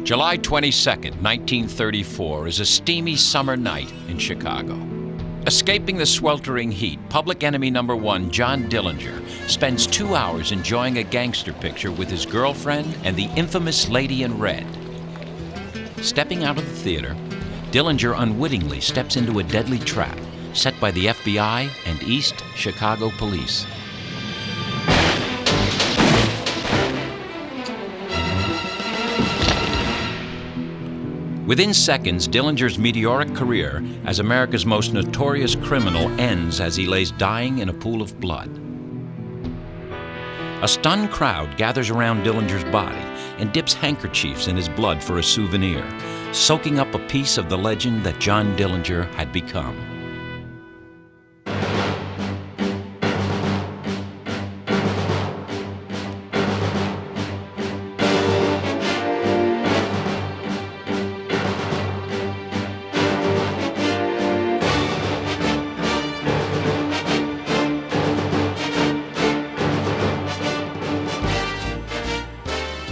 July 22nd, 1934 is a steamy summer night in Chicago. Escaping the sweltering heat, Public Enemy No.1 John Dillinger spends 2 hours enjoying a gangster picture with his girlfriend and the infamous Lady in Red. Stepping out of the theater, Dillinger unwittingly steps into a deadly trap set by the FBI and East Chicago police. Within seconds, Dillinger's meteoric career as America's most notorious criminal ends as he lays dying in a pool of blood. A stunned crowd gathers around Dillinger's body and dips handkerchiefs in his blood for a souvenir, soaking up a piece of the legend that John Dillinger had become.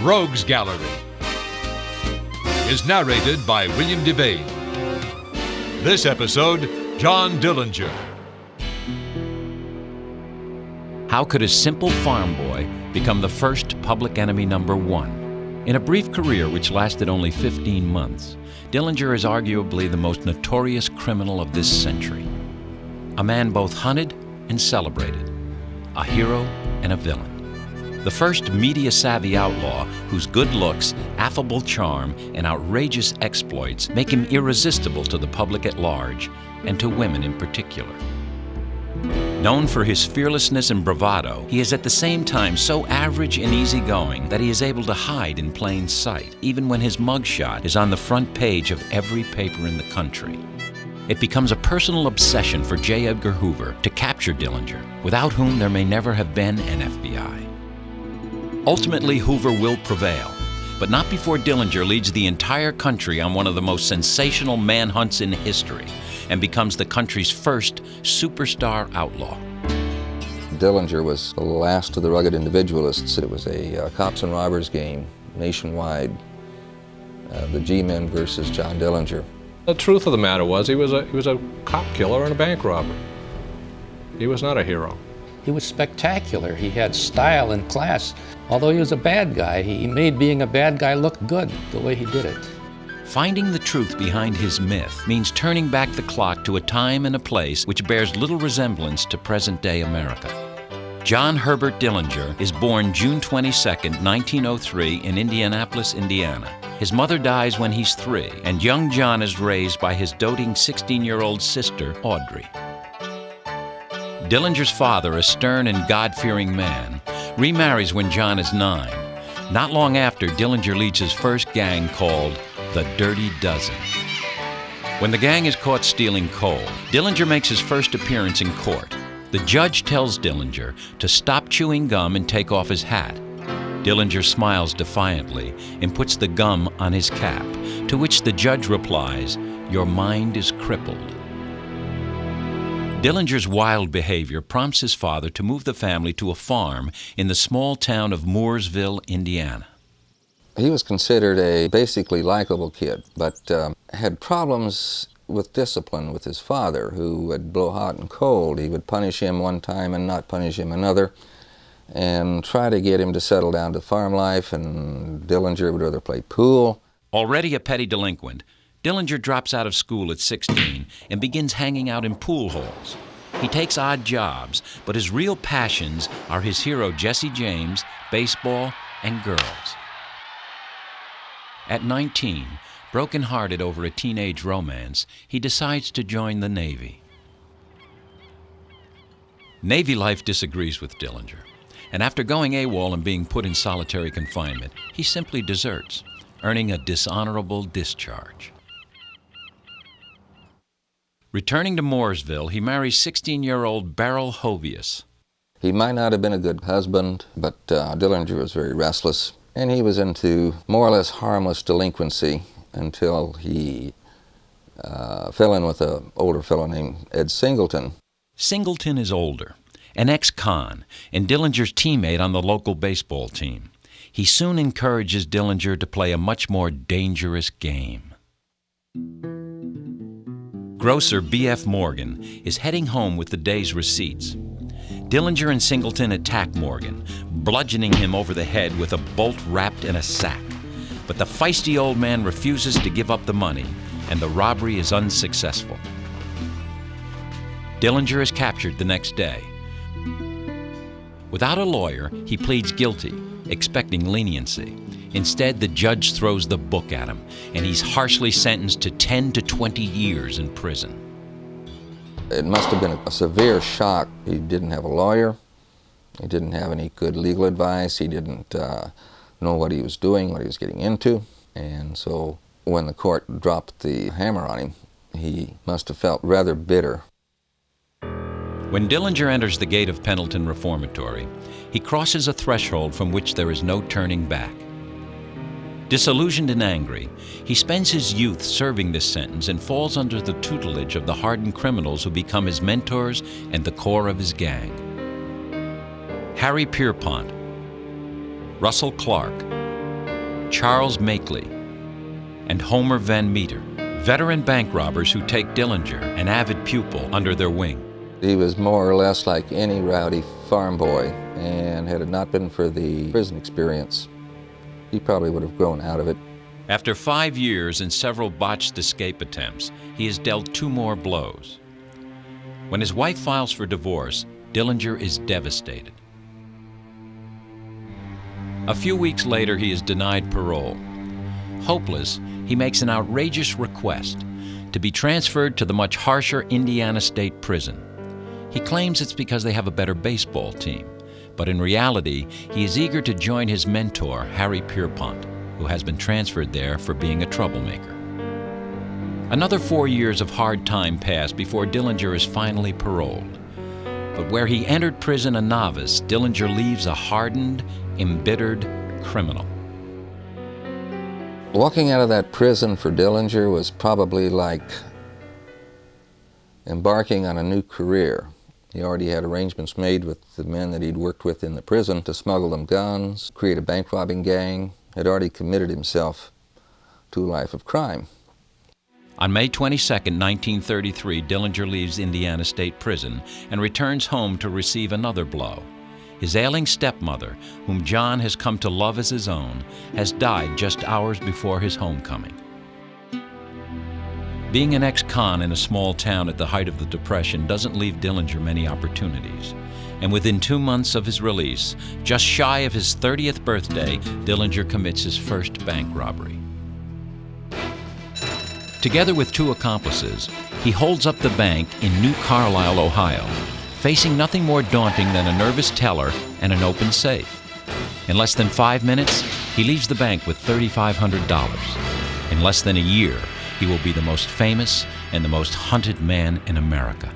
Rogues Gallery is narrated by William Devane. This episode, John Dillinger. How could a simple farm boy become the first Public Enemy No.1? In a brief career which lasted only 15 months, Dillinger is arguably the most notorious criminal of this century. A man both hunted and celebrated, a hero and a villain. The first media-savvy outlaw whose good looks, affable charm, and outrageous exploits make him irresistible to the public at large, and to women in particular. Known for his fearlessness and bravado, he is at the same time so average and easygoing that he is able to hide in plain sight, even when his mugshot is on the front page of every paper in the country. It becomes a personal obsession for J. Edgar Hoover to capture Dillinger, without whom there may never have been an FBI. Ultimately, Hoover will prevail, but not before Dillinger leads the entire country on one of the most sensational manhunts in history and becomes the country's first superstar outlaw. Dillinger was the last of the rugged individualists. It was a cops and robbers game nationwide, the G-Men versus John Dillinger. The truth of the matter was he was a cop killer and a bank robber. He was not a hero. He was spectacular. He had style and class. Although he was a bad guy, he made being a bad guy look good the way he did it. Finding the truth behind his myth means turning back the clock to a time and a place which bears little resemblance to present-day America. John Herbert Dillinger is born June 22, 1903 in Indianapolis, Indiana. His mother dies when he's 3, and young John is raised by his doting 16-year-old sister, Audrey. Dillinger's father, a stern and God-fearing man, remarries when John is 9. Not long after, Dillinger leads his first gang called the Dirty Dozen. When the gang is caught stealing coal, Dillinger makes his first appearance in court. The judge tells Dillinger to stop chewing gum and take off his hat. Dillinger smiles defiantly and puts the gum on his cap, to which the judge replies, "Your mind is crippled." Dillinger's wild behavior prompts his father to move the family to a farm in the small town of Mooresville, Indiana. He was considered a basically likable kid, but had problems with discipline with his father, who would blow hot and cold. He would punish him one time and not punish him another, and try to get him to settle down to farm life, and Dillinger would rather play pool. Already a petty delinquent, Dillinger drops out of school at 16 and begins hanging out in pool halls. He takes odd jobs, but his real passions are his hero Jesse James, baseball, and girls. At 19, broken-hearted over a teenage romance, he decides to join the Navy. Navy life disagrees with Dillinger, and after going AWOL and being put in solitary confinement, he simply deserts, earning a dishonorable discharge. Returning to Mooresville, he marries 16-year-old Beryl Hovius. He might not have been a good husband, but Dillinger was very restless, and he was into more or less harmless delinquency until he fell in with an older fellow named Ed Singleton. Singleton is older, an ex-con, and Dillinger's teammate on the local baseball team. he soon encourages Dillinger to play a much more dangerous game. Grocer B.F. Morgan is heading home with the day's receipts. Dillinger and Singleton attack Morgan, bludgeoning him over the head with a bolt wrapped in a sack. But the feisty old man refuses to give up the money, and the robbery is unsuccessful. Dillinger is captured the next day. Without a lawyer, he pleads guilty, expecting leniency. Instead, the judge throws the book at him, and he's harshly sentenced to 10 to 20 years in prison. It must have been a severe shock. He didn't have a lawyer. He didn't have any good legal advice. He didn't know what he was doing, what he was getting into. And so when the court dropped the hammer on him, he must have felt rather bitter. When Dillinger enters the gate of Pendleton Reformatory, he crosses a threshold from which there is no turning back. Disillusioned and angry, he spends his youth serving this sentence and falls under the tutelage of the hardened criminals who become his mentors and the core of his gang. Harry Pierpont, Russell Clark, Charles Makeley, and Homer Van Meter, veteran bank robbers who take Dillinger, an avid pupil, under their wing. He was more or less like any rowdy farm boy, and had it not been for the prison experience, he probably would have grown out of it. After 5 years and several botched escape attempts, he is dealt 2 more blows. When his wife files for divorce, Dillinger is devastated. A few weeks later, he is denied parole. Hopeless, he makes an outrageous request to be transferred to the much harsher Indiana State Prison. He claims it's because they have a better baseball team, but in reality, he is eager to join his mentor, Harry Pierpont, who has been transferred there for being a troublemaker. Another 4 years of hard time pass before Dillinger is finally paroled. But where he entered prison a novice, Dillinger leaves a hardened, embittered criminal. Walking out of that prison for Dillinger was probably like embarking on a new career. He already had arrangements made with the men that he'd worked with in the prison to smuggle them guns, create a bank robbing gang, had already committed himself to a life of crime. On May 22, 1933, Dillinger leaves Indiana State Prison and returns home to receive another blow. His ailing stepmother, whom John has come to love as his own, has died just hours before his homecoming. Being an ex-con in a small town at the height of the Depression doesn't leave Dillinger many opportunities. And within 2 months of his release, just shy of his 30th birthday, Dillinger commits his first bank robbery. Together with 2 accomplices, he holds up the bank in New Carlisle, Ohio, facing nothing more daunting than a nervous teller and an open safe. In less than 5 minutes, he leaves the bank with $3,500. In less than a year, he will be the most famous and the most hunted man in America.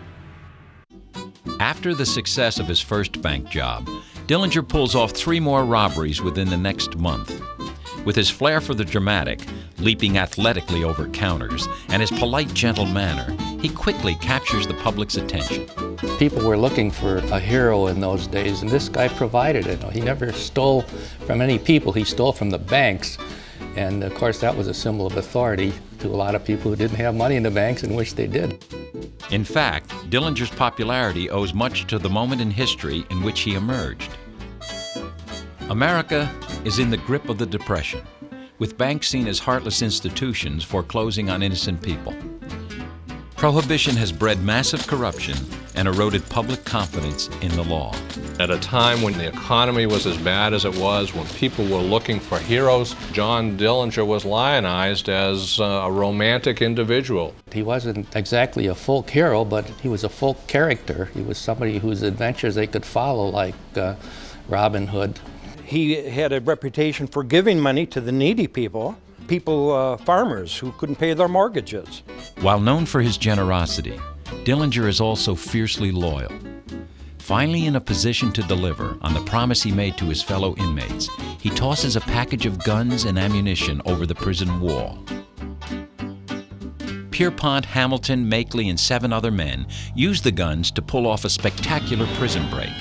After the success of his first bank job, Dillinger pulls off 3 more robberies within the next month. With his flair for the dramatic, leaping athletically over counters, and his polite, gentle manner, he quickly captures the public's attention. People were looking for a hero in those days, and this guy provided it. He never stole from any people, he stole from the banks. And of course, that was a symbol of authority to a lot of people who didn't have money in the banks and wished they did. In fact, Dillinger's popularity owes much to the moment in history in which he emerged. America is in the grip of the Depression, with banks seen as heartless institutions foreclosing on innocent people. Prohibition has bred massive corruption and eroded public confidence in the law. At a time when the economy was as bad as it was, when people were looking for heroes, John Dillinger was lionized as a romantic individual. He wasn't exactly a folk hero, but he was a folk character. He was somebody whose adventures they could follow, like Robin Hood. He had a reputation for giving money to the needy people, farmers who couldn't pay their mortgages. While known for his generosity, Dillinger is also fiercely loyal. Finally in a position to deliver on the promise he made to his fellow inmates, he tosses a package of guns and ammunition over the prison wall. Pierpont, Hamilton, Makeley, and 7 other men used the guns to pull off a spectacular prison break.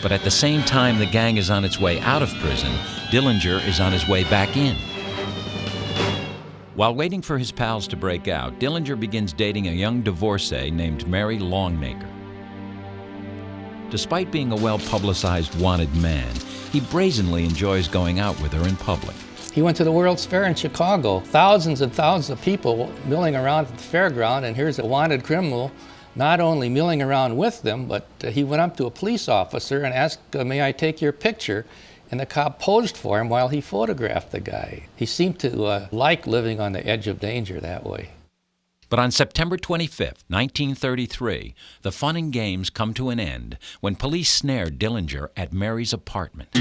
But at the same time the gang is on its way out of prison, Dillinger is on his way back in. While waiting for his pals to break out, Dillinger begins dating a young divorcee named Mary Longmaker. Despite being a well-publicized wanted man, he brazenly enjoys going out with her in public. He went to the World's Fair in Chicago. Thousands and thousands of people milling around at the fairground, and here's a wanted criminal not only milling around with them, but he went up to a police officer and asked, may I take your picture? And the cop posed for him while he photographed the guy. He seemed to like living on the edge of danger that way. But on September 25, 1933, the fun and games come to an end when police snared Dillinger at Mary's apartment.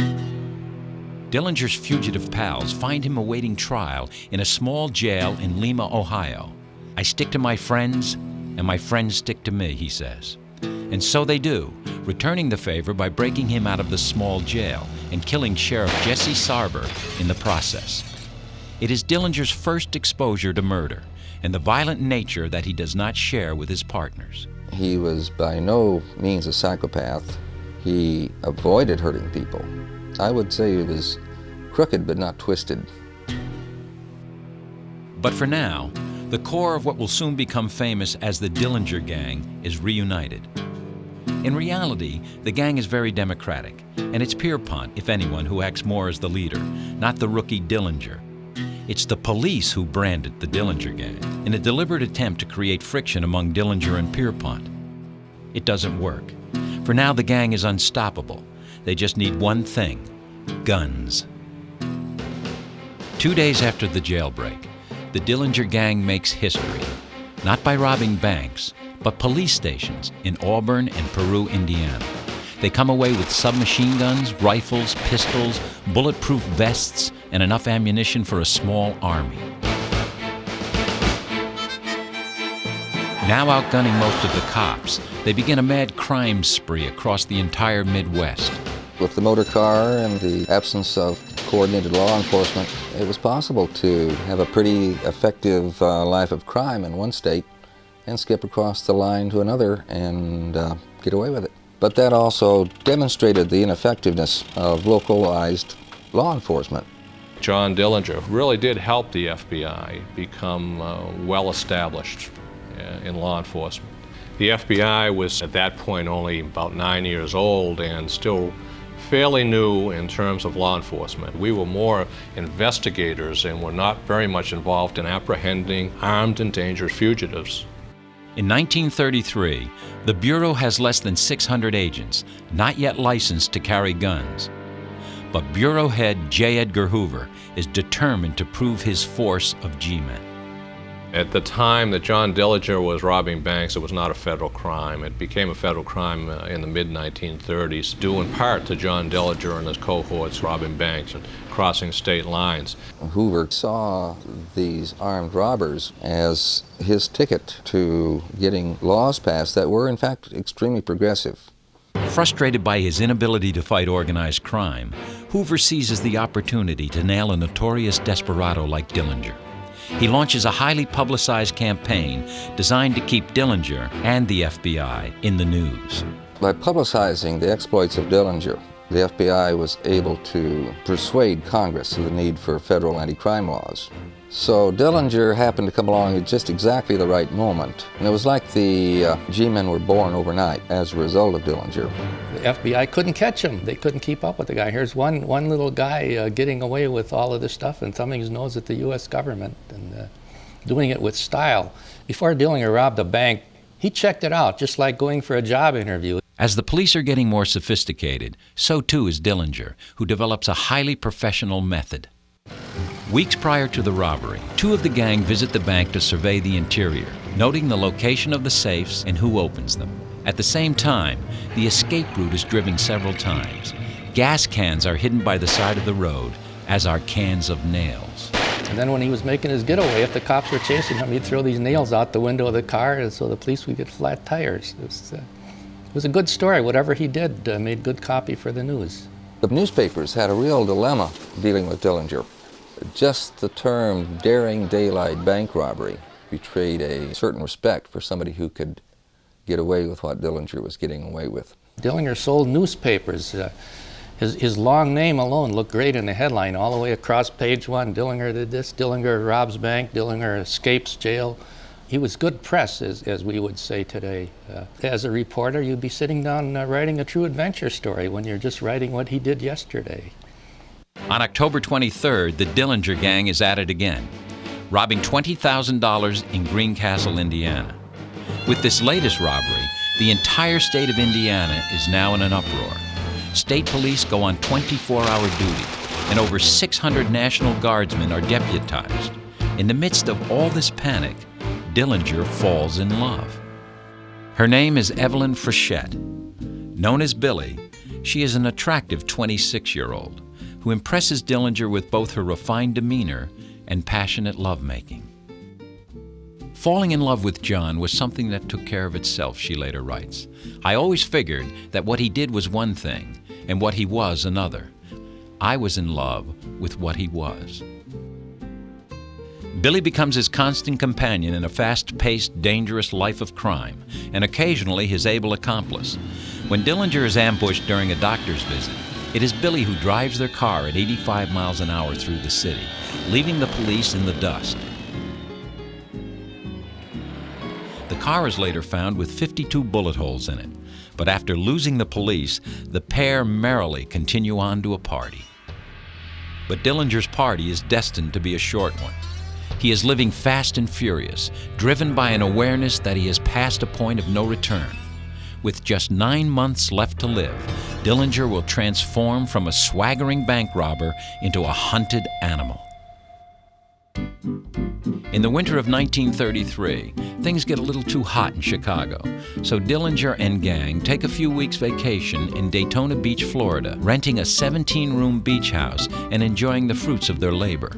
Dillinger's fugitive pals find him awaiting trial in a small jail in Lima, Ohio. I stick to my friends, and my friends stick to me, he says. And so they do, returning the favor by breaking him out of the small jail and killing Sheriff Jesse Sarber in the process. It is Dillinger's first exposure to murder and the violent nature that he does not share with his partners. He was by no means a psychopath. He avoided hurting people. I would say he was crooked but not twisted. But for now, the core of what will soon become famous as the Dillinger Gang is reunited. In reality, the gang is very democratic, and it's Pierpont, if anyone, who acts more as the leader, not the rookie Dillinger. It's the police who branded the Dillinger Gang in a deliberate attempt to create friction among Dillinger and Pierpont. It doesn't work. For now, the gang is unstoppable. They just need one thing: guns. 2 days after the jailbreak, the Dillinger Gang makes history, not by robbing banks, but police stations in Auburn and Peru, Indiana. They come away with submachine guns, rifles, pistols, bulletproof vests, and enough ammunition for a small army. Now outgunning most of the cops, they begin a mad crime spree across the entire Midwest. With the motor car and the absence of coordinated law enforcement, it was possible to have a pretty effective life of crime in one state and skip across the line to another and get away with it. But that also demonstrated the ineffectiveness of localized law enforcement. John Dillinger really did help the FBI become well established in law enforcement. The FBI was at that point only about 9 years old and still fairly new in terms of law enforcement. We were more investigators and were not very much involved in apprehending armed and dangerous fugitives. In 1933, the Bureau has less than 600 agents, not yet licensed to carry guns. But Bureau head J. Edgar Hoover is determined to prove his force of G-men. At the time that John Dillinger was robbing banks, it was not a federal crime. It became a federal crime in the mid-1930s, due in part to John Dillinger and his cohorts robbing banks and crossing state lines. Hoover saw these armed robbers as his ticket to getting laws passed that were, in fact, extremely progressive. Frustrated by his inability to fight organized crime, Hoover seizes the opportunity to nail a notorious desperado like Dillinger. He launches a highly publicized campaign designed to keep Dillinger and the FBI in the news. By publicizing the exploits of Dillinger, the FBI was able to persuade Congress of the need for federal anti-crime laws. So Dillinger happened to come along at just exactly the right moment. And it was like the G-men were born overnight as a result of Dillinger. The FBI couldn't catch him. They couldn't keep up with the guy. Here's one little guy getting away with all of this stuff and thumbing his nose at the U.S. government and doing it with style. Before Dillinger robbed a bank, he checked it out, just like going for a job interview. As the police are getting more sophisticated, so too is Dillinger, who develops a highly professional method. Weeks prior to the robbery, two of the gang visit the bank to survey the interior, noting the location of the safes and who opens them. At the same time, the escape route is driven several times. Gas cans are hidden by the side of the road, as are cans of nails. And then when he was making his getaway, if the cops were chasing him, he'd throw these nails out the window of the car and so the police would get flat tires. It was a good story. Whatever he did made good copy for the news. The newspapers had a real dilemma dealing with Dillinger. Just the term daring daylight bank robbery betrayed a certain respect for somebody who could get away with what Dillinger was getting away with. Dillinger sold newspapers. His long name alone looked great in the headline, all the way across page one. Dillinger did this, Dillinger robs bank, Dillinger escapes jail. He was good press, as we would say today. As a reporter, you'd be sitting down writing a true adventure story when you're just writing what he did yesterday. On October 23rd, the Dillinger gang is at it again, robbing $20,000 in Greencastle, Indiana. With this latest robbery, the entire state of Indiana is now in an uproar. State police go on 24-hour duty, and over 600 National Guardsmen are deputized. In the midst of all this panic, Dillinger falls in love. Her name is Evelyn Frechette. Known as Billy, she is an attractive 26-year-old who impresses Dillinger with both her refined demeanor and passionate lovemaking. Falling in love with John was something that took care of itself, she later writes. I always figured that what he did was one thing, and what he was another. I was in love with what he was. Billy becomes his constant companion in a fast-paced, dangerous life of crime, and occasionally his able accomplice. When Dillinger is ambushed during a doctor's visit, it is Billy who drives their car at 85 miles an hour through the city, leaving the police in the dust. The car is later found with 52 bullet holes in it, but after losing the police, the pair merrily continue on to a party. But Dillinger's party is destined to be a short one. He is living fast and furious, driven by an awareness that he has passed a point of no return. With just 9 months left to live, Dillinger will transform from a swaggering bank robber into a hunted animal. In the winter of 1933, things get a little too hot in Chicago, so Dillinger and gang take a few weeks vacation in Daytona Beach, Florida, renting a 17-room beach house and enjoying the fruits of their labor.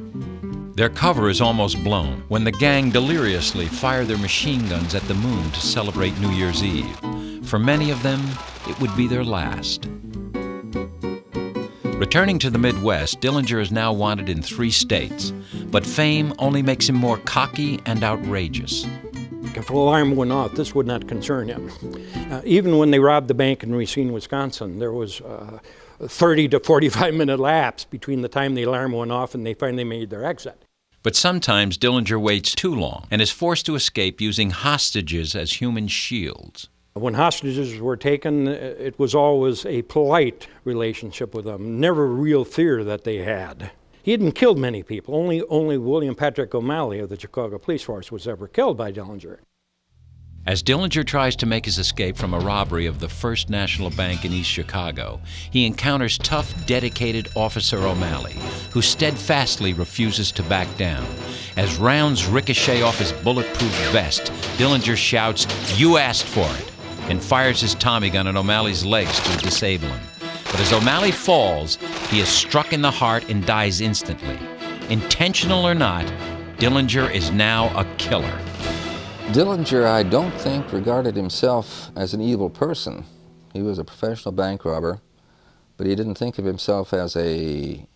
Their cover is almost blown when the gang deliriously fire their machine guns at the moon to celebrate New Year's Eve. For many of them, it would be their last. Returning to the Midwest, Dillinger is now wanted in 3 states, but fame only makes him more cocky and outrageous. If an alarm went off, this would not concern him. Even when they robbed the bank in Racine, Wisconsin, there was a 30 to 45-minute lapse between the time the alarm went off and they finally made their exit. But sometimes Dillinger waits too long and is forced to escape using hostages as human shields. When hostages were taken, it was always a polite relationship with them, never real fear that they had. He hadn't killed many people. Only William Patrick O'Malley of the Chicago Police Force was ever killed by Dillinger. As Dillinger tries to make his escape from a robbery of the First National Bank in East Chicago, he encounters tough, dedicated Officer O'Malley, who steadfastly refuses to back down. As rounds ricochet off his bulletproof vest, Dillinger shouts, "You asked for it," and fires his Tommy gun at O'Malley's legs to disable him. But as O'Malley falls, he is struck in the heart and dies instantly. Intentional or not, Dillinger is now a killer. Dillinger, I don't think, regarded himself as an evil person. He was a professional bank robber, but he didn't think of himself as a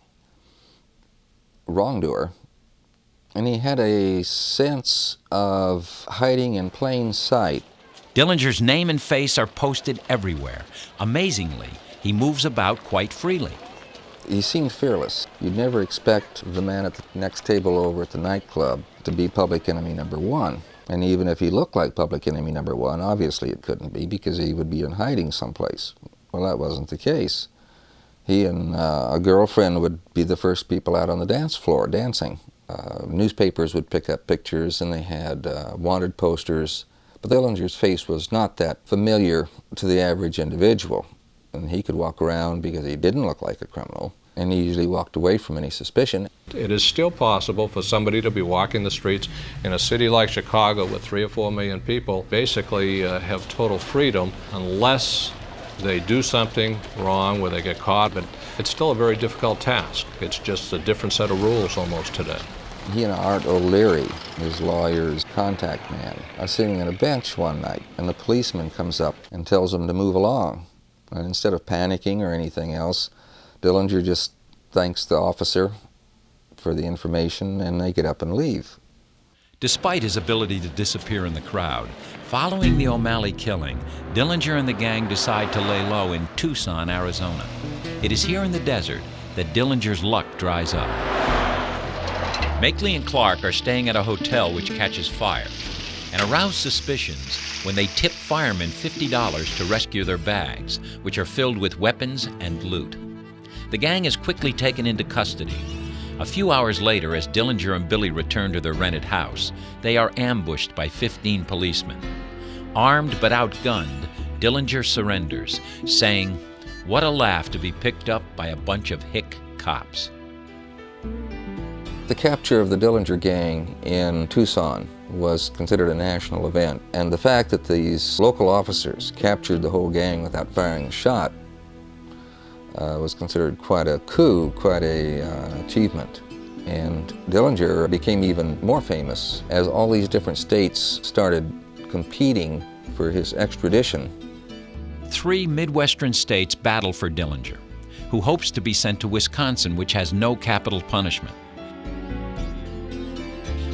wrongdoer. And he had a sense of hiding in plain sight. Dillinger's name and face are posted everywhere. Amazingly, he moves about quite freely. He seemed fearless. You'd never expect the man at the next table over at the nightclub to be Public Enemy No.1. And even if he looked like Public Enemy No.1, obviously it couldn't be because he would be in hiding someplace. Well, that wasn't the case. He and a girlfriend would be the first people out on the dance floor dancing. Newspapers would pick up pictures and they had wanted posters. But Dillinger's face was not that familiar to the average individual. And he could walk around because he didn't look like a criminal. And he usually walked away from any suspicion. It is still possible for somebody to be walking the streets in a city like Chicago with 3 or 4 million people, basically have total freedom unless they do something wrong where they get caught. But it's still a very difficult task. It's just a different set of rules almost today. He and Art O'Leary, his lawyer's contact man, are sitting on a bench one night, and the policeman comes up and tells them to move along. And instead of panicking or anything else, Dillinger just thanks the officer for the information, and they get up and leave. Despite his ability to disappear in the crowd, following the O'Malley killing, Dillinger and the gang decide to lay low in Tucson, Arizona. It is here in the desert that Dillinger's luck dries up. Makeley and Clark are staying at a hotel which catches fire and arouse suspicions when they tip firemen $50 to rescue their bags, which are filled with weapons and loot. The gang is quickly taken into custody. A few hours later, as Dillinger and Billy return to their rented house, they are ambushed by 15 policemen. Armed but outgunned, Dillinger surrenders, saying, "What a laugh to be picked up by a bunch of hick cops." The capture of the Dillinger gang in Tucson was considered a national event, and the fact that these local officers captured the whole gang without firing a shot was considered quite a coup, quite an achievement. And Dillinger became even more famous as all these different states started competing for his extradition. 3 Midwestern states battle for Dillinger, who hopes to be sent to Wisconsin, which has no capital punishment.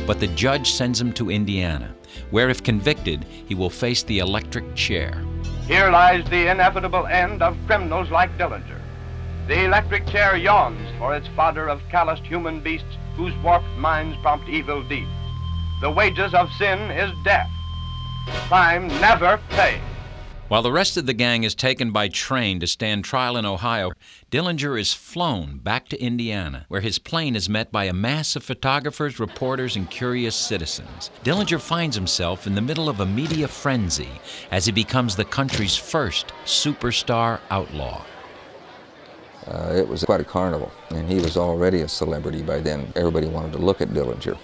But the judge sends him to Indiana, where if convicted, he will face the electric chair. Here lies the inevitable end of criminals like Dillinger. The electric chair yawns for its fodder of calloused human beasts whose warped minds prompt evil deeds. The wages of sin is death. Crime never pays. While the rest of the gang is taken by train to stand trial in Ohio, Dillinger is flown back to Indiana, where his plane is met by a mass of photographers, reporters, and curious citizens. Dillinger finds himself in the middle of a media frenzy as he becomes the country's first superstar outlaw. It was quite a carnival, and he was already a celebrity by then. Everybody wanted to look at Dillinger,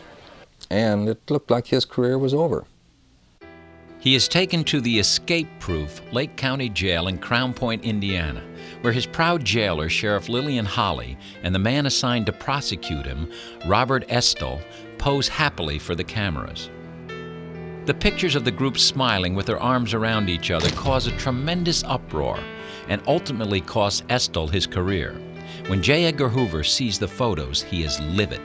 and it looked like his career was over. He is taken to the escape-proof Lake County Jail in Crown Point, Indiana, where his proud jailer, Sheriff Lillian Holly, and the man assigned to prosecute him, Robert Estill, pose happily for the cameras. The pictures of the group smiling with their arms around each other cause a tremendous uproar and ultimately cost Estill his career. When J. Edgar Hoover sees the photos, he is livid.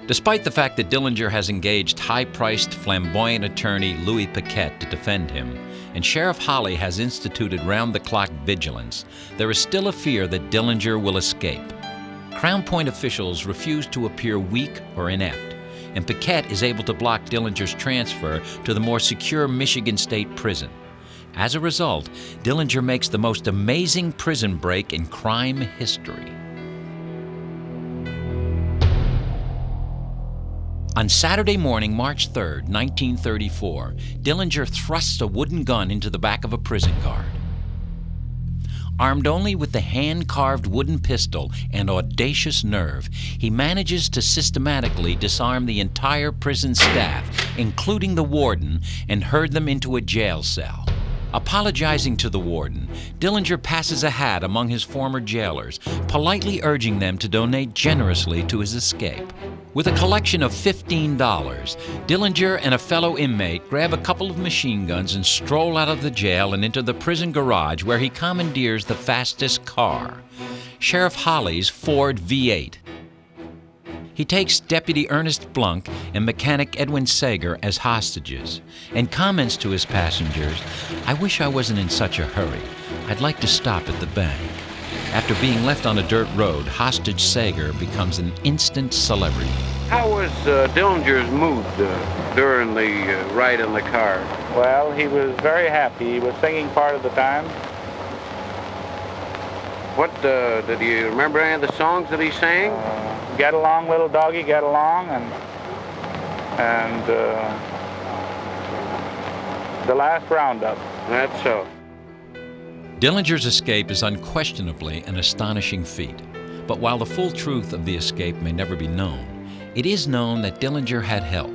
Despite the fact that Dillinger has engaged high-priced, flamboyant attorney Louis Paquette to defend him, and Sheriff Holly has instituted round-the-clock vigilance, there is still a fear that Dillinger will escape. Crown Point officials refuse to appear weak or inept, and Paquette is able to block Dillinger's transfer to the more secure Michigan State Prison. As a result, Dillinger makes the most amazing prison break in crime history. On Saturday morning, March 3, 1934, Dillinger thrusts a wooden gun into the back of a prison guard. Armed only with the hand-carved wooden pistol and audacious nerve, he manages to systematically disarm the entire prison staff, including the warden, and herd them into a jail cell. Apologizing to the warden, Dillinger passes a hat among his former jailers, politely urging them to donate generously to his escape. With a collection of $15, Dillinger and a fellow inmate grab a couple of machine guns and stroll out of the jail and into the prison garage, where he commandeers the fastest car, Sheriff Holly's Ford V8. He takes Deputy Ernest Blunk and mechanic Edwin Sager as hostages and comments to his passengers, "I wish I wasn't in such a hurry. I'd like to stop at the bank." After being left on a dirt road, hostage Sager becomes an instant celebrity. How was Dillinger's mood during the ride in the car? Well, he was very happy. He was singing part of the time. What, did you remember any of the songs that he sang? Get along, little doggy, get along, and the last roundup. That's so. Dillinger's escape is unquestionably an astonishing feat. But while the full truth of the escape may never be known, it is known that Dillinger had help.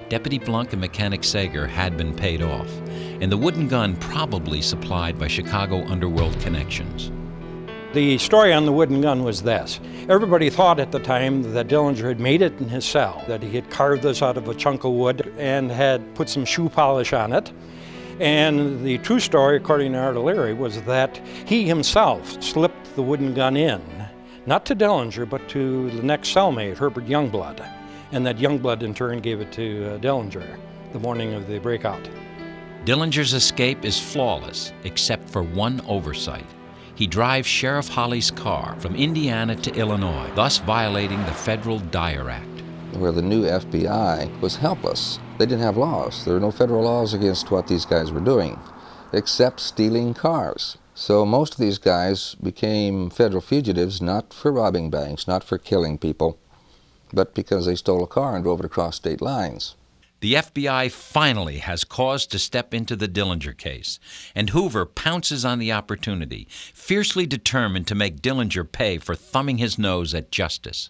Deputy Blunk and mechanic Sager had been paid off, and the wooden gun probably supplied by Chicago underworld connections. The story on the wooden gun was this. Everybody thought at the time that Dillinger had made it in his cell, that he had carved this out of a chunk of wood and had put some shoe polish on it. And the true story, according to Art O'Leary, was that he himself slipped the wooden gun in, not to Dillinger, but to the next cellmate, Herbert Youngblood. and that Youngblood in turn gave it to Dillinger the morning of the breakout. Dillinger's escape is flawless, except for one oversight. He drives Sheriff Holley's car from Indiana to Illinois, thus violating the Federal Dyer Act. Where the new FBI was helpless. They didn't have laws. There were no federal laws against what these guys were doing, except stealing cars. So most of these guys became federal fugitives, not for robbing banks, not for killing people, but because they stole a car and drove it across state lines. The FBI finally has cause to step into the Dillinger case, and Hoover pounces on the opportunity, fiercely determined to make Dillinger pay for thumbing his nose at justice.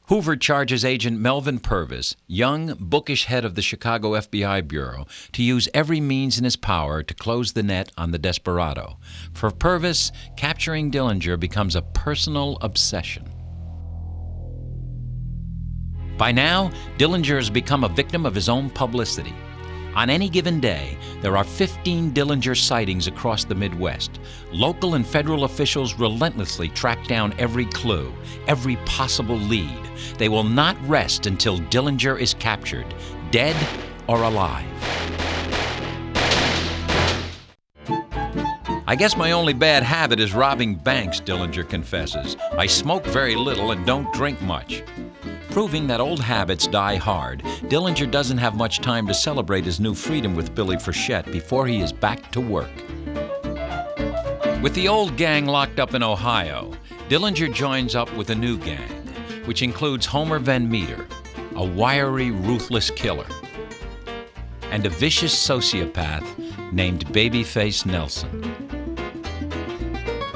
Hoover charges Agent Melvin Purvis, young, bookish head of the Chicago FBI Bureau, to use every means in his power to close the net on the desperado. For Purvis, capturing Dillinger becomes a personal obsession. By now, Dillinger has become a victim of his own publicity. On any given day, there are 15 Dillinger sightings across the Midwest. Local and federal officials relentlessly track down every clue, every possible lead. They will not rest until Dillinger is captured, dead or alive. I guess my only bad habit is robbing banks, Dillinger confesses. I smoke very little and don't drink much. Proving that old habits die hard, Dillinger doesn't have much time to celebrate his new freedom with Billy Frechette before he is back to work. With the old gang locked up in Ohio, Dillinger joins up with a new gang, which includes Homer Van Meter, a wiry, ruthless killer, and a vicious sociopath named Babyface Nelson.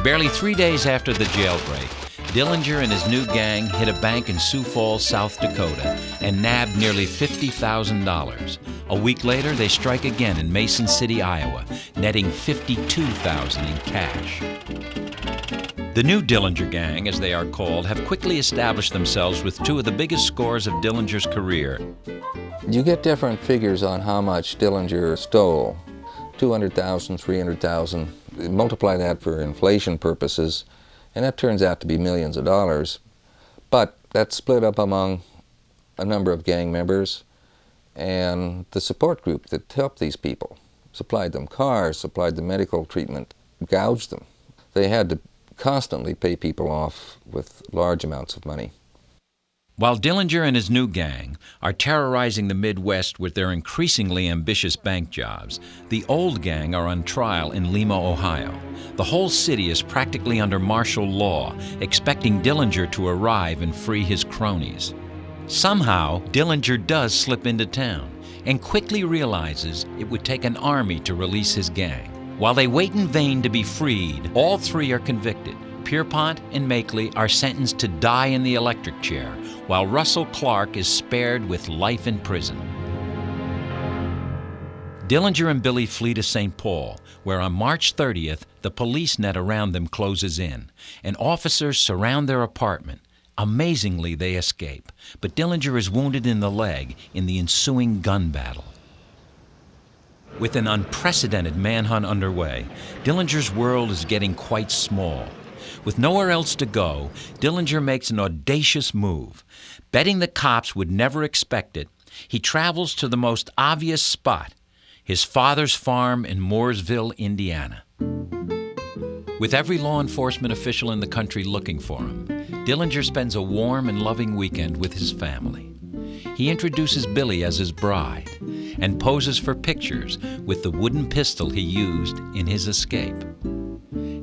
Barely 3 days after the jailbreak, Dillinger and his new gang hit a bank in Sioux Falls, South Dakota, and nabbed nearly $50,000. A week later, they strike again in Mason City, Iowa, netting $52,000 in cash. The new Dillinger gang, as they are called, have quickly established themselves with two of the biggest scores of Dillinger's career. You get different figures on how much Dillinger stole. 200,000, 300,000. Multiply that for inflation purposes, and that turns out to be millions of dollars. But that's split up among a number of gang members and the support group that helped these people, supplied them cars, supplied them medical treatment, gouged them. They had to constantly pay people off with large amounts of money. While Dillinger and his new gang are terrorizing the Midwest with their increasingly ambitious bank jobs, the old gang are on trial in Lima, Ohio. The whole city is practically under martial law, expecting Dillinger to arrive and free his cronies. Somehow, Dillinger does slip into town and quickly realizes it would take an army to release his gang. While they wait in vain to be freed, all three are convicted. Pierpont and Makeley are sentenced to die in the electric chair, while Russell Clark is spared with life in prison. Dillinger and Billy flee to St. Paul, where on March 30th, the police net around them closes in, and officers surround their apartment. Amazingly, they escape, but Dillinger is wounded in the leg in the ensuing gun battle. With an unprecedented manhunt underway, Dillinger's world is getting quite small. With nowhere else to go, Dillinger makes an audacious move. Betting the cops would never expect it, he travels to the most obvious spot, his father's farm in Mooresville, Indiana. With every law enforcement official in the country looking for him, Dillinger spends a warm and loving weekend with his family. He introduces Billy as his bride and poses for pictures with the wooden pistol he used in his escape.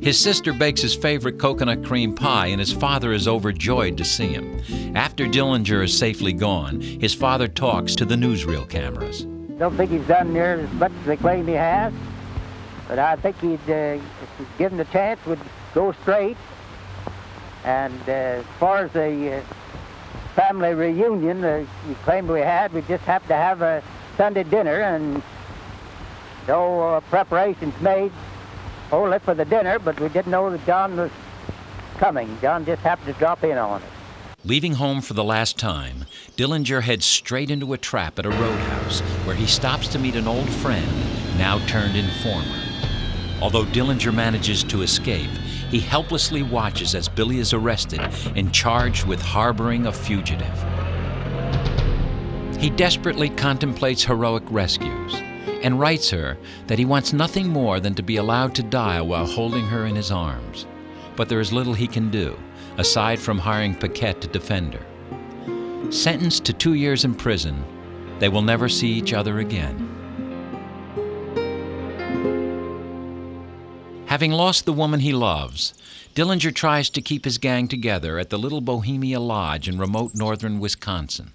His sister bakes his favorite coconut cream pie, and his father is overjoyed to see him. After Dillinger is safely gone, his father talks to the newsreel cameras. Don't think he's done near as much as they claim he has, but I think he'd, if he's given the chance, would go straight. And as far as the family reunion you claimed we had, we just happened to have a Sunday dinner, and no preparations made only for the dinner, but we didn't know that John was coming. John just happened to drop in on it. Leaving home for the last time, Dillinger heads straight into a trap at a roadhouse where he stops to meet an old friend, now turned informer. Although Dillinger manages to escape, he helplessly watches as Billy is arrested and charged with harboring a fugitive. He desperately contemplates heroic rescues and writes her that he wants nothing more than to be allowed to die while holding her in his arms. But there is little he can do, aside from hiring Paquette to defend her. Sentenced to 2 years in prison, they will never see each other again. Having lost the woman he loves, Dillinger tries to keep his gang together at the Little Bohemia Lodge in remote northern Wisconsin.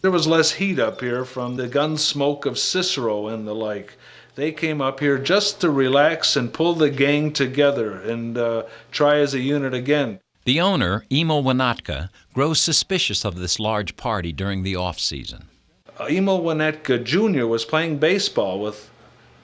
There was less heat up here from the gun smoke of Cicero and the like. They came up here just to relax and pull the gang together and try as a unit again. The owner, Emil Winnetka, grows suspicious of this large party during the off-season. Emil Winnetka Jr. was playing baseball with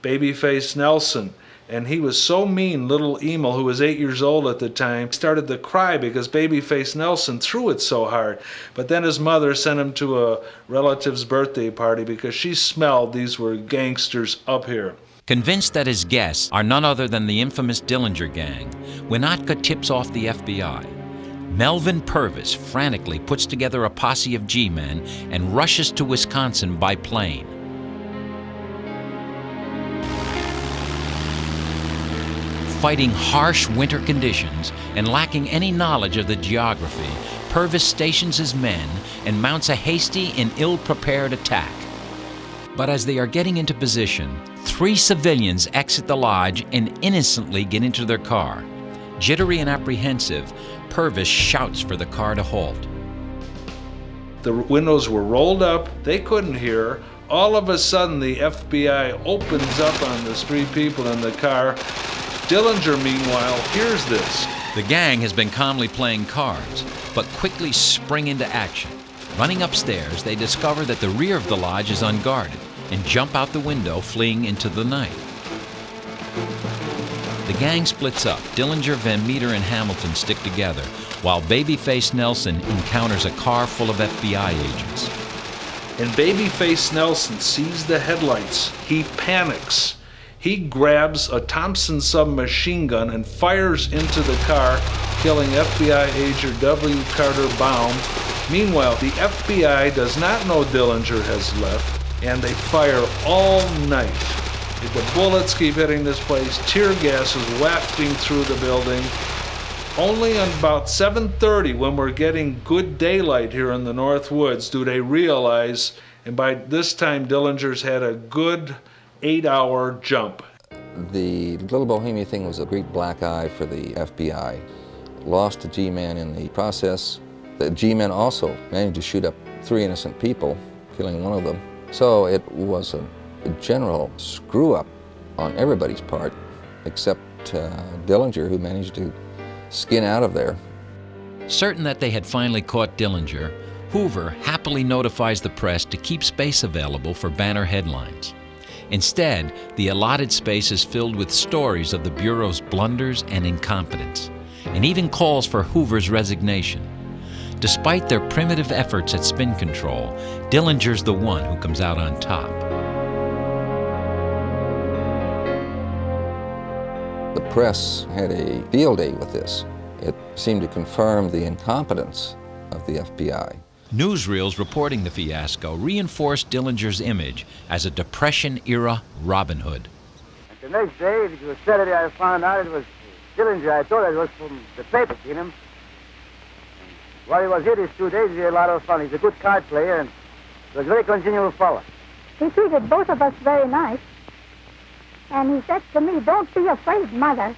Babyface Nelson, and he was so mean, little Emil, who was 8 years old at the time, started to cry because Babyface Nelson threw it so hard. But then his mother sent him to a relative's birthday party because she smelled these were gangsters up here. Convinced that his guests are none other than the infamous Dillinger gang, Winnetka tips off the FBI. Melvin Purvis frantically puts together a posse of G-men and rushes to Wisconsin by plane. Fighting harsh winter conditions and lacking any knowledge of the geography, Purvis stations his men and mounts a hasty and ill-prepared attack. But as they are getting into position, 3 civilians exit the lodge and innocently get into their car. Jittery and apprehensive, Purvis shouts for the car to halt. The windows were rolled up, they couldn't hear. All of a sudden, the FBI opens up on the 3 people in the car. Dillinger, meanwhile, hears this. The gang has been calmly playing cards, but quickly spring into action. Running upstairs, they discover that the rear of the lodge is unguarded and jump out the window, fleeing into the night. The gang splits up. Dillinger, Van Meter, and Hamilton stick together, while Babyface Nelson encounters a car full of FBI agents. And Babyface Nelson sees the headlights. He panics. He grabs a Thompson submachine gun and fires into the car, killing FBI agent W. Carter Baum. Meanwhile, the FBI does not know Dillinger has left, and they fire all night. The bullets keep hitting this place. Tear gas is wafting through the building. Only on about 7:30, when we're getting good daylight here in the North Woods, do they realize, and by this time Dillinger's had a good 8-hour jump. The Little Bohemia thing was a great black eye for the FBI. Lost a G-man in the process. The G-men also managed to shoot up 3 innocent people, killing one of them. So it was a general screw-up on everybody's part, except Dillinger, who managed to skin out of there. Certain that they had finally caught Dillinger, Hoover happily notifies the press to keep space available for banner headlines. Instead, the allotted space is filled with stories of the Bureau's blunders and incompetence, and even calls for Hoover's resignation. Despite their primitive efforts at spin control, Dillinger's the one who comes out on top. The press had a field day with this. It seemed to confirm the incompetence of the FBI. Newsreels reporting the fiasco reinforced Dillinger's image as a Depression-era Robin Hood. And the next day, it was Saturday, I found out it was Dillinger. I thought it was from the paper, seen him. While he was here these 2 days, he had a lot of fun. He's a good card player, and he was a very congenial fellow. He treated both of us very nice. And he said to me, "Don't be afraid, Mother.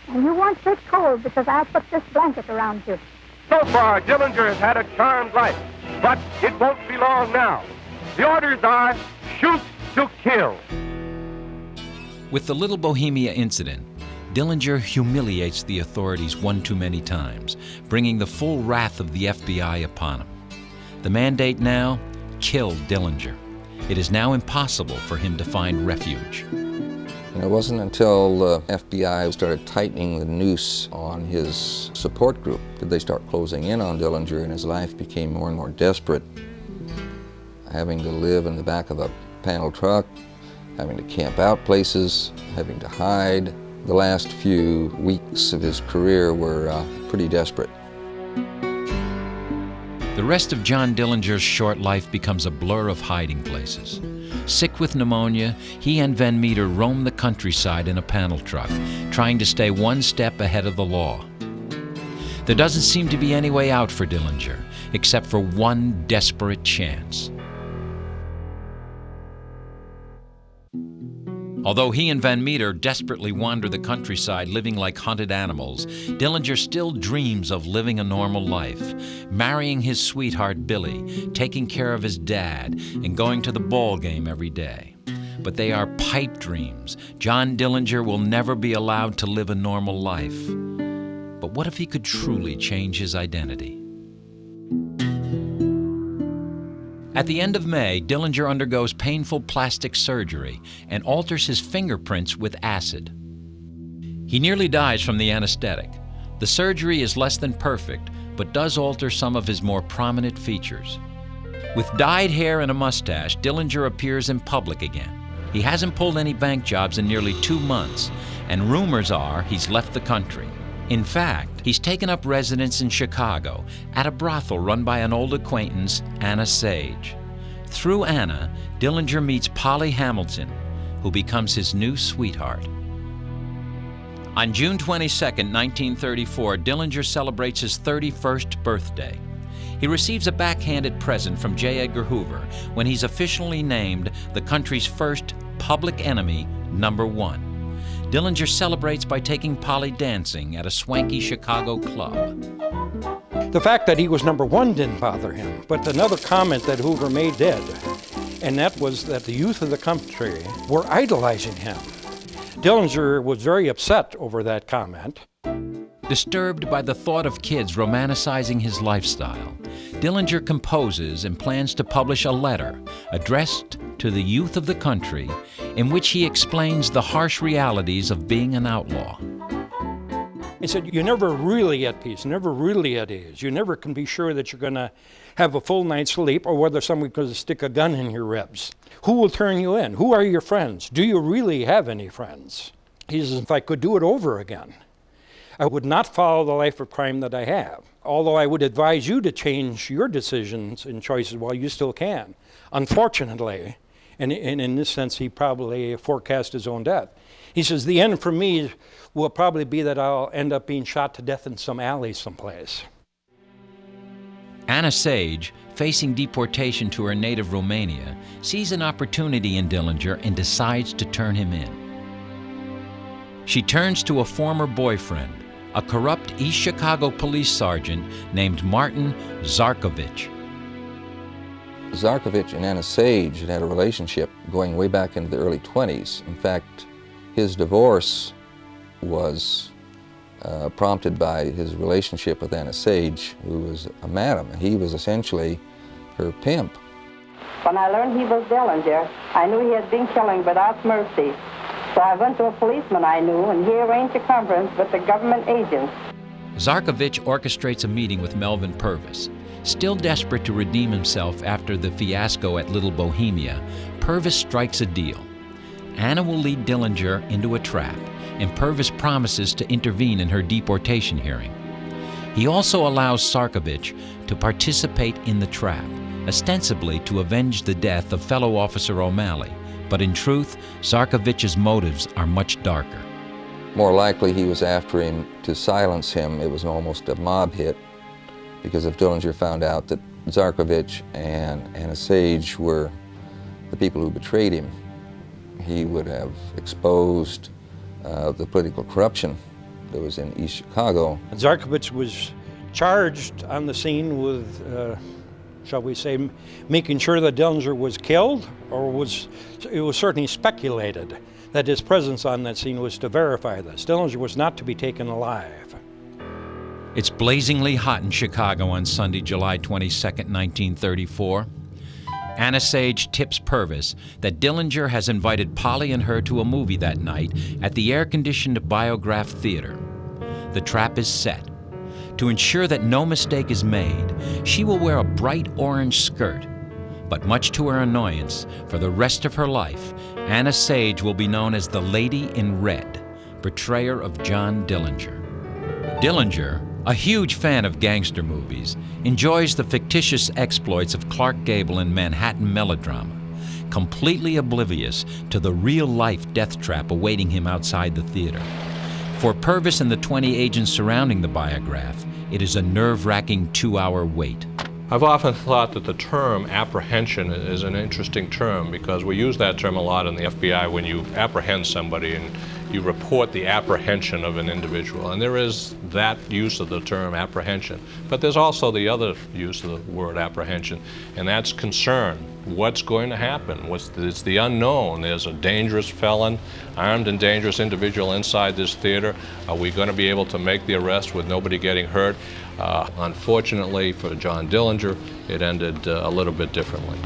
And you won't take cold because I'll put this blanket around you." So far, Dillinger has had a charmed life, but it won't be long now. The orders are shoot to kill. With the Little Bohemia incident, Dillinger humiliates the authorities one too many times, bringing the full wrath of the FBI upon him. The mandate now, kill Dillinger. It is now impossible for him to find refuge. And it wasn't until the FBI started tightening the noose on his support group did they start closing in on Dillinger, and his life became more and more desperate. Having to live in the back of a panel truck, having to camp out places, having to hide. The last few weeks of his career were pretty desperate. The rest of John Dillinger's short life becomes a blur of hiding places. Sick with pneumonia, he and Van Meter roam the countryside in a panel truck, trying to stay one step ahead of the law. There doesn't seem to be any way out for Dillinger, except for one desperate chance. Although he and Van Meter desperately wander the countryside living like hunted animals, Dillinger still dreams of living a normal life, marrying his sweetheart Billy, taking care of his dad, and going to the ball game every day. But they are pipe dreams. John Dillinger will never be allowed to live a normal life. But what if he could truly change his identity? At the end of May, Dillinger undergoes painful plastic surgery and alters his fingerprints with acid. He nearly dies from the anesthetic. The surgery is less than perfect, but does alter some of his more prominent features. With dyed hair and a mustache, Dillinger appears in public again. He hasn't pulled any bank jobs in nearly 2 months, and rumors are he's left the country. In fact, he's taken up residence in Chicago at a brothel run by an old acquaintance, Anna Sage. Through Anna, Dillinger meets Polly Hamilton, who becomes his new sweetheart. On June 22, 1934, Dillinger celebrates his 31st birthday. He receives a backhanded present from J. Edgar Hoover when he's officially named the country's first Public Enemy No.1. Dillinger celebrates by taking Polly dancing at a swanky Chicago club. The fact that he was #1 didn't bother him, but another comment that Hoover made did, and that was that the youth of the country were idolizing him. Dillinger was very upset over that comment. Disturbed by the thought of kids romanticizing his lifestyle, Dillinger composes and plans to publish a letter addressed to the youth of the country in which he explains the harsh realities of being an outlaw. He said, you're never really at peace, never really at ease. You never can be sure that you're going to have a full night's sleep or whether somebody's going to stick a gun in your ribs. Who will turn you in? Who are your friends? Do you really have any friends? He says, if I could do it over again, I would not follow the life of crime that I have. Although I would advise you to change your decisions and choices while you still can. Unfortunately, and in this sense, he probably forecast his own death. He says, the end for me will probably be that I'll end up being shot to death in some alley someplace. Anna Sage, facing deportation to her native Romania, sees an opportunity in Dillinger and decides to turn him in. She turns to a former boyfriend, a corrupt East Chicago police sergeant named Martin Zarkovich. Zarkovich and Anna Sage had a relationship going way back into the early 20s. In fact, his divorce was prompted by his relationship with Anna Sage, who was a madam. He was essentially her pimp. When I learned he was Dillinger, I knew he had been killing without mercy. So I went to a policeman I knew, and he arranged a conference with the government agents. Zarkovich orchestrates a meeting with Melvin Purvis. Still desperate to redeem himself after the fiasco at Little Bohemia, Purvis strikes a deal. Anna will lead Dillinger into a trap, and Purvis promises to intervene in her deportation hearing. He also allows Zarkovich to participate in the trap, ostensibly to avenge the death of fellow officer O'Malley. But in truth, Zarkovich's motives are much darker. More likely he was after him to silence him. It was almost a mob hit, because if Dillinger found out that Zarkovich and Anna Sage were the people who betrayed him, he would have exposed the political corruption that was in East Chicago. Zarkovich was charged on the scene with, shall we say, making sure that Dillinger was killed, or it was certainly speculated that his presence on that scene was to verify this. Dillinger was not to be taken alive. It's blazingly hot in Chicago on Sunday, July 22, 1934. Anna Sage tips Purvis that Dillinger has invited Polly and her to a movie that night at the air-conditioned Biograph Theater. The trap is set. To ensure that no mistake is made, she will wear a bright orange skirt. But much to her annoyance, for the rest of her life, Anna Sage will be known as the Lady in Red, betrayer of John Dillinger. Dillinger, A huge fan of gangster movies, enjoys the fictitious exploits of Clark Gable in Manhattan melodrama, completely oblivious to the real-life death trap awaiting him outside the theater. For Purvis and the 20 agents surrounding the Biograph, it is a nerve-wracking 2-hour wait. I've often thought that the term apprehension is an interesting term because we use that term a lot in the FBI when you apprehend somebody and you report the apprehension of an individual. And there is that use of the term apprehension. But there's also the other use of the word apprehension, and that's concern. What's going to happen? It's the unknown. There's a dangerous felon, armed and dangerous individual inside this theater. Are we going to be able to make the arrest with nobody getting hurt? Unfortunately for John Dillinger, it ended a little bit differently.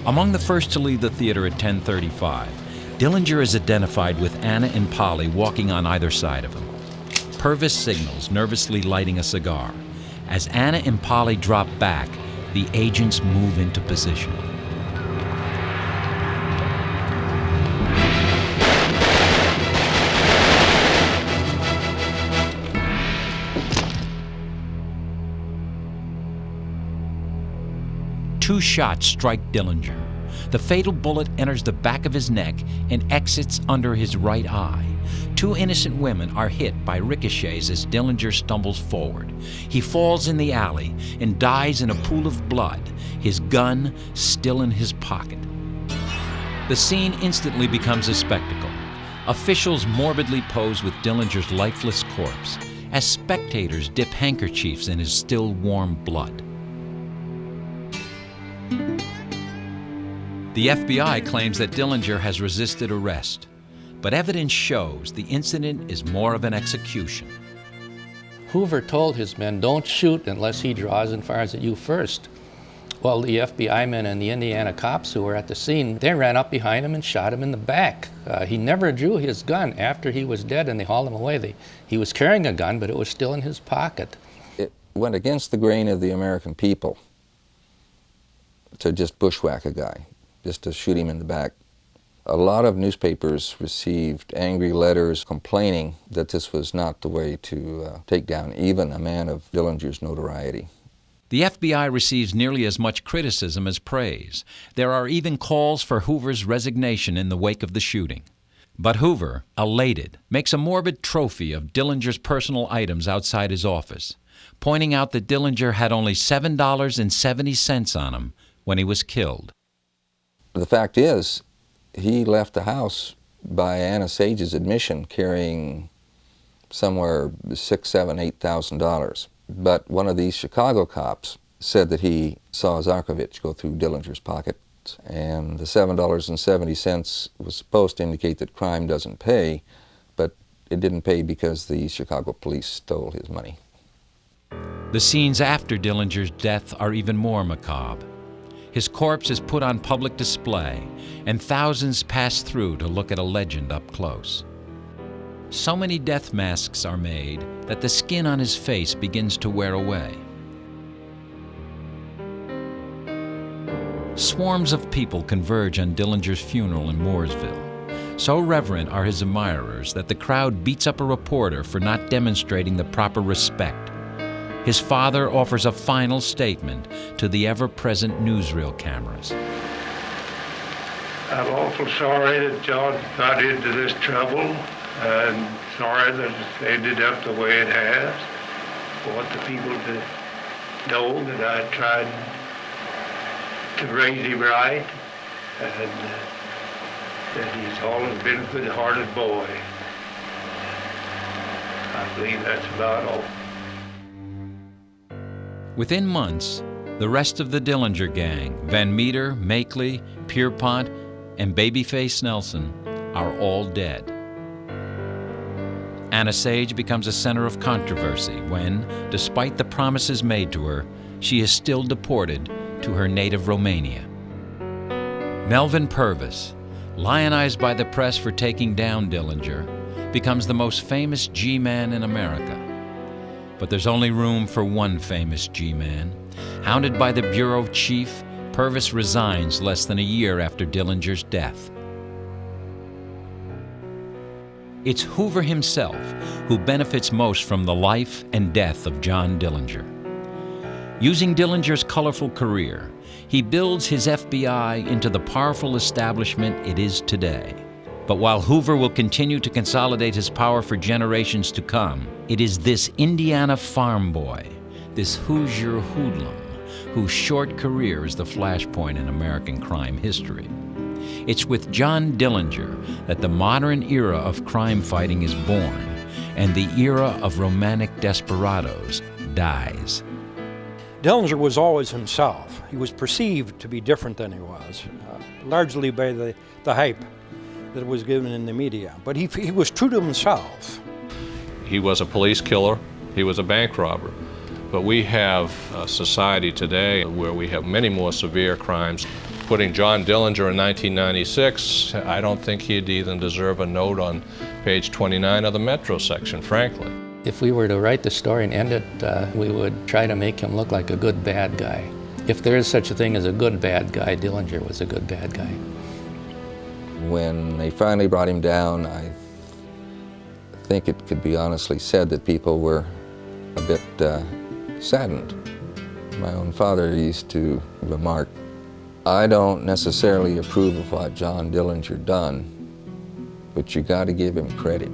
Among the first to leave the theater at 10:35, Dillinger is identified with Anna and Polly walking on either side of him. Purvis signals, nervously lighting a cigar. As Anna and Polly drop back, the agents move into position. Two shots strike Dillinger. The fatal bullet enters the back of his neck and exits under his right eye. Two innocent women are hit by ricochets as Dillinger stumbles forward. He falls in the alley and dies in a pool of blood, his gun still in his pocket. The scene instantly becomes a spectacle. Officials morbidly pose with Dillinger's lifeless corpse as spectators dip handkerchiefs in his still warm blood. The FBI claims that Dillinger has resisted arrest, but evidence shows the incident is more of an execution. Hoover told his men, don't shoot unless he draws and fires at you first. Well, the FBI men and the Indiana cops who were at the scene, they ran up behind him and shot him in the back. He never drew his gun after he was dead and they hauled him away. He was carrying a gun, but it was still in his pocket. It went against the grain of the American people to just bushwhack a guy, just to shoot him in the back. A lot of newspapers received angry letters complaining that this was not the way to take down even a man of Dillinger's notoriety. The FBI receives nearly as much criticism as praise. There are even calls for Hoover's resignation in the wake of the shooting. But Hoover, elated, makes a morbid trophy of Dillinger's personal items outside his office, pointing out that Dillinger had only $7.70 on him when he was killed. The fact is, he left the house by Anna Sage's admission carrying somewhere $6,000, $7,000, $8,000. But one of these Chicago cops said that he saw Zarkovich go through Dillinger's pocket, and the $7.70 was supposed to indicate that crime doesn't pay, but it didn't pay because the Chicago police stole his money. The scenes after Dillinger's death are even more macabre. His corpse is put on public display, and thousands pass through to look at a legend up close. So many death masks are made that the skin on his face begins to wear away. Swarms of people converge on Dillinger's funeral in Mooresville. So reverent are his admirers that the crowd beats up a reporter for not demonstrating the proper respect. His father offers a final statement to the ever-present newsreel cameras. I'm awful sorry that John got into this trouble, and sorry that it's ended up the way it has. I want the people to know that I tried to raise him right, and that he's always been a good-hearted boy. I believe that's about all. Within months, the rest of the Dillinger gang, Van Meter, Makeley, Pierpont, and Babyface Nelson, are all dead. Anna Sage becomes a center of controversy when, despite the promises made to her, she is still deported to her native Romania. Melvin Purvis, lionized by the press for taking down Dillinger, becomes the most famous G-man in America. But there's only room for one famous G-man. Hounded by the bureau chief, Purvis resigns less than a year after Dillinger's death. It's Hoover himself who benefits most from the life and death of John Dillinger. Using Dillinger's colorful career, he builds his FBI into the powerful establishment it is today. But while Hoover will continue to consolidate his power for generations to come, it is this Indiana farm boy, this Hoosier hoodlum, whose short career is the flashpoint in American crime history. It's with John Dillinger that the modern era of crime fighting is born and the era of romantic desperados dies. Dillinger was always himself. He was perceived to be different than he was, largely by the hype that was given in the media. But he was true to himself. He was a police killer. He was a bank robber. But we have a society today where we have many more severe crimes. Putting John Dillinger in 1996, I don't think he'd even deserve a note on page 29 of the Metro section, frankly. If we were to write the story and end it, we would try to make him look like a good bad guy. If there is such a thing as a good bad guy, Dillinger was a good bad guy. When they finally brought him down, I think it could be honestly said that people were a bit saddened. My own father used to remark, I don't necessarily approve of what John Dillinger done, but you got to give him credit.